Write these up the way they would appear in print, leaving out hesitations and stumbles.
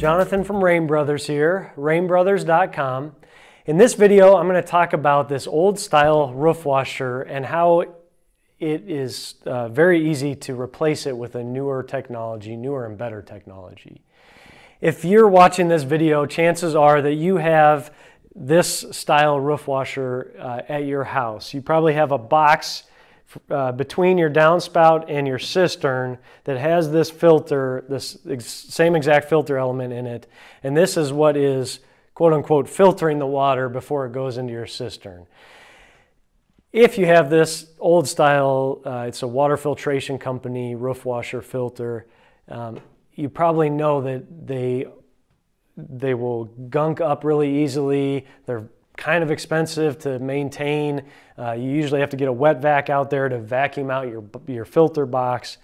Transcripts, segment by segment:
Jonathan from Rain Brothers here, rainbrothers.com. In this video, I'm going to talk about this old style roof washer and how it is very easy to replace it with a newer technology, newer and better technology. If you're watching this video, chances are that you have this style roof washer at your house. You probably have a box between your downspout and your cistern that has this filter, this same exact filter element in it, and this is what is quote-unquote filtering the water before it goes into your cistern. If you have this old style, it's a Water Filtration Company roof washer filter, you probably know that they will gunk up really easily. They're kind of expensive to maintain. You usually have to get a wet vac out there to vacuum out your filter box.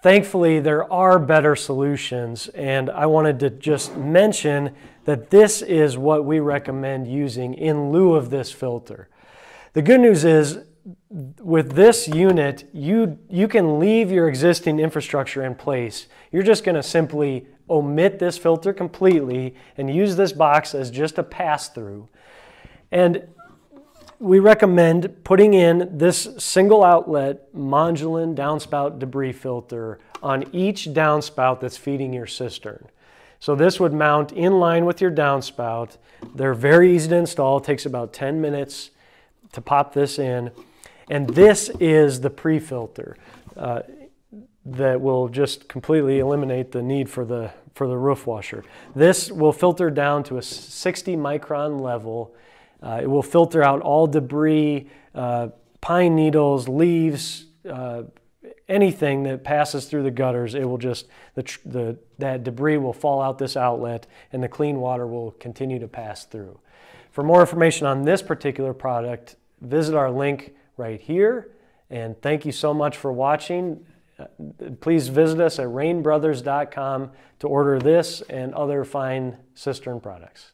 Thankfully, there are better solutions, and I wanted to just mention that this is what we recommend using in lieu of this filter. The good news is, with this unit, you can leave your existing infrastructure in place. You're just going to simply omit this filter completely and use this box as just a pass-through. And we recommend putting in this single outlet Monjolin downspout debris filter on each downspout that's feeding your cistern. So this would mount in line with your downspout. They're very easy to install. It takes about 10 minutes to pop this in. And this is the pre-filter that will just completely eliminate the need for the roof washer. This will filter down to a 60 micron level. It will filter out all debris, pine needles, leaves, anything that passes through the gutters. It will just, that debris will fall out this outlet and the clean water will continue to pass through. For more information on this particular product, visit our link right here. And thank you so much for watching. Please visit us at rainbrothers.com to order this and other fine cistern products.